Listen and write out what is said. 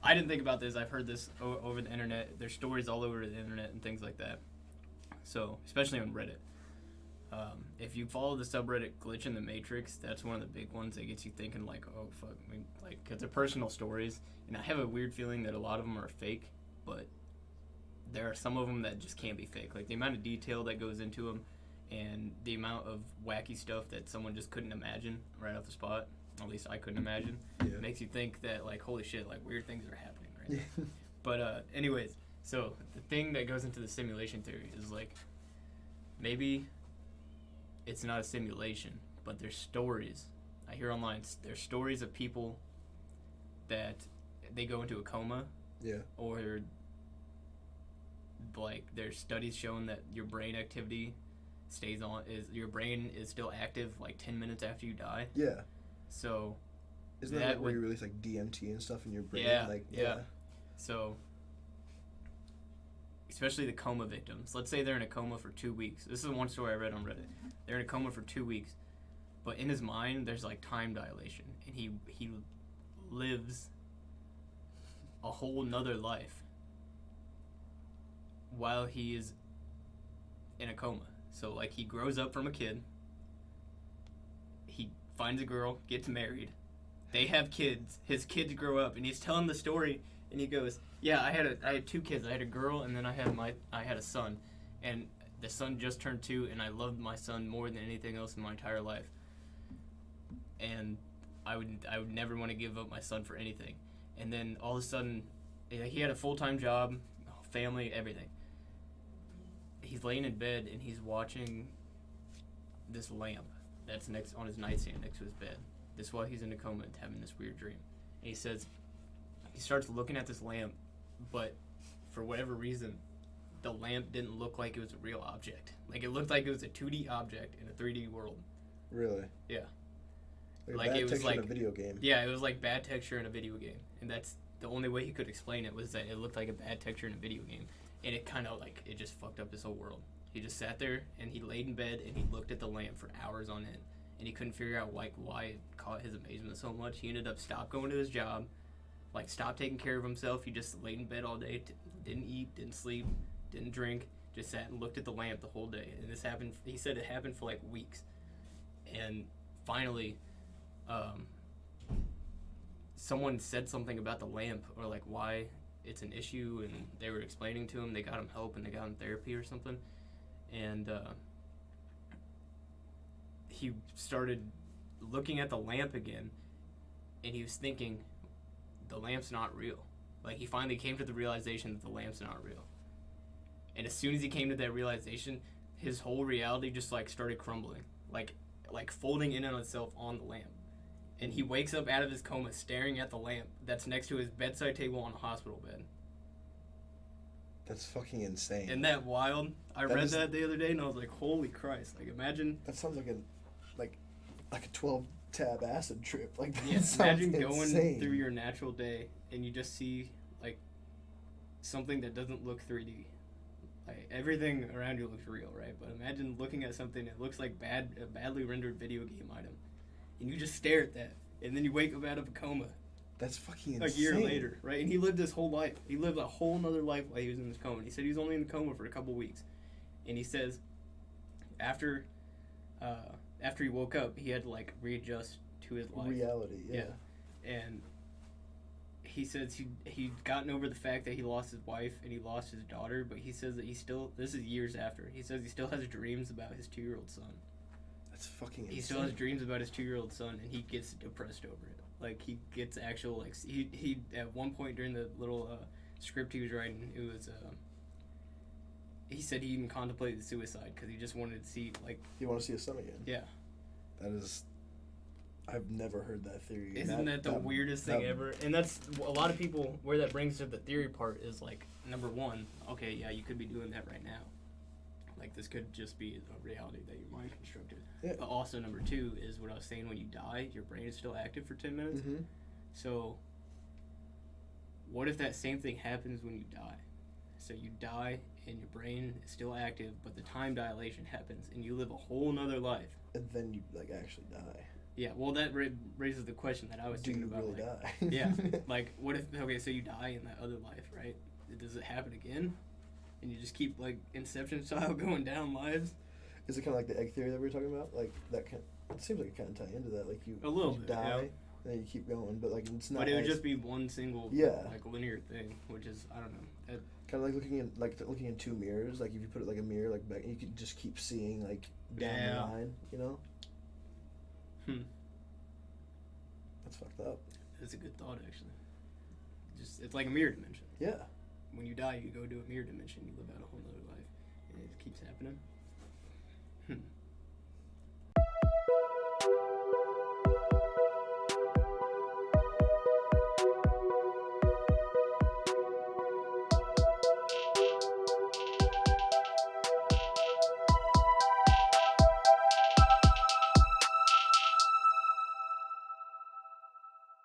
I didn't think about this. I've heard this over the internet. There's stories all over the internet and things like that. So, especially on Reddit. If you follow the subreddit Glitch in the Matrix, that's one of the big ones that gets you thinking, like, oh, fuck. I mean, like, because they're personal stories. And I have a weird feeling that a lot of them are fake, but there are some of them that just can't be fake. Like, the amount of detail that goes into them and the amount of wacky stuff that someone just couldn't imagine right off the spot, at least I couldn't imagine, makes you think that, like, holy shit, like, weird things are happening right now. But, anyways, so the thing that goes into the simulation theory is, like, maybe it's not a simulation, but there's stories. I hear online, there's stories of people that they go into a coma. Yeah. Or, like, there's studies showing that your brain activity your brain is still active, like, 10 minutes after you die. Yeah. So, isn't that where you release, like, DMT and stuff in your brain? Yeah, like, yeah. So, especially the coma victims. Let's say they're in a coma for 2 weeks. This is one story I read on Reddit. They're in a coma for 2 weeks, but in his mind, there's, like, time dilation, and he lives a whole nother life while he is in a coma. So, like, he grows up from a kid, he finds a girl, gets married, they have kids, his kids grow up, and he's telling the story, and he goes, yeah, I had 2 kids. I had a girl, and then I had a son, and the son just turned 2, and I loved my son more than anything else in my entire life, and I would never want to give up my son for anything. And then all of a sudden, he had a full-time job, family, everything. He's laying in bed, and he's watching this lamp that's next on his nightstand next to his bed. This is while he's in a coma and having this weird dream. And he says, he starts looking at this lamp, but for whatever reason, the lamp didn't look like it was a real object. Like, it looked like it was a 2D object in a 3D world. Really? Yeah. Like bad it was texture like in a video game. Yeah, it was like bad texture in a video game. And that's the only way he could explain it, was that it looked like a bad texture in a video game. And it kind of, like, it just fucked up his whole world. He just sat there, and he laid in bed, and he looked at the lamp for hours on end. And he couldn't figure out, like, why it caught his amazement so much. He ended up stopped going to his job, like, stopped taking care of himself. He just laid in bed all day, didn't eat, didn't sleep, didn't drink, just sat and looked at the lamp the whole day. And this happened, he said it happened for, like, weeks. And finally, someone said something about the lamp, or, like, why it's an issue, and they were explaining to him. They got him help, and they got him therapy or something. And he started looking at the lamp again, and he was thinking, the lamp's not real. Like, he finally came to the realization that the lamp's not real. And as soon as he came to that realization, his whole reality just, like, started crumbling, like folding in on itself on the lamp. And he wakes up out of his coma staring at the lamp that's next to his bedside table on a hospital bed. That's fucking insane. Isn't that wild? I read that the other day, and I was like, holy Christ. Like, imagine... That sounds like a 12-tab acid trip. Like, that imagine insane. Going through your natural day, and you just see, like, something that doesn't look 3D. Like, everything around you looks real, right? But imagine looking at something that looks like a badly rendered video game item, and you just stare at that, and then you wake up out of a coma. That's fucking insane. A year later, right? And he lived his whole life. He lived a whole nother life while he was in this coma. And he said he was only in the coma for a couple weeks. And he says after he woke up, he had to, like, readjust to his life. Reality, yeah. And he says he'd gotten over the fact that he lost his wife and he lost his daughter, but he says that this is years after, he says he still has dreams about his 2-year-old son. That's fucking insane. He still has dreams about his 2-year-old son, and he gets depressed over it. Like, he gets actual, like, he at one point during the little script he was writing, it was, he said he even contemplated suicide because he just wanted to see, like... He wanted to see his son again? Yeah. That is... I've never heard that theory. Isn't that the weirdest thing ever? And that's, a lot of people, where that brings to the theory part is, like, number one, okay, yeah, you could be doing that right now. Like, this could just be a reality that your mind constructed. Yeah. But also, number two is what I was saying, when you die, your brain is still active for 10 minutes. Mm-hmm. So, what if that same thing happens when you die? So you die, and your brain is still active, but the time dilation happens, and you live a whole nother life. And then you, like, actually die. Yeah, well, that raises the question that I was Do thinking you about. really Like, die? yeah, like, what if, okay, so you die in that other life, right? Does it happen again? And you just keep, like, Inception style going down lives? Is it kind of like the egg theory that we were talking about? Like, that kind it seems like it kind of tie into that. Like, you, A little you bit, die, yeah. and then you keep going, but, like, it's not But it would as- just be one single, Yeah. like, linear thing, which is, I don't know. kind of like looking in two mirrors. Like, if you put it like a mirror, like, back, you could just keep seeing, like, down Yeah. the line, you know? Hmm. That's fucked up. That's a good thought, actually. Just, it's like a mirror dimension. Yeah. When you die, you go to a mirror dimension, you live out a whole nother life, and it keeps happening.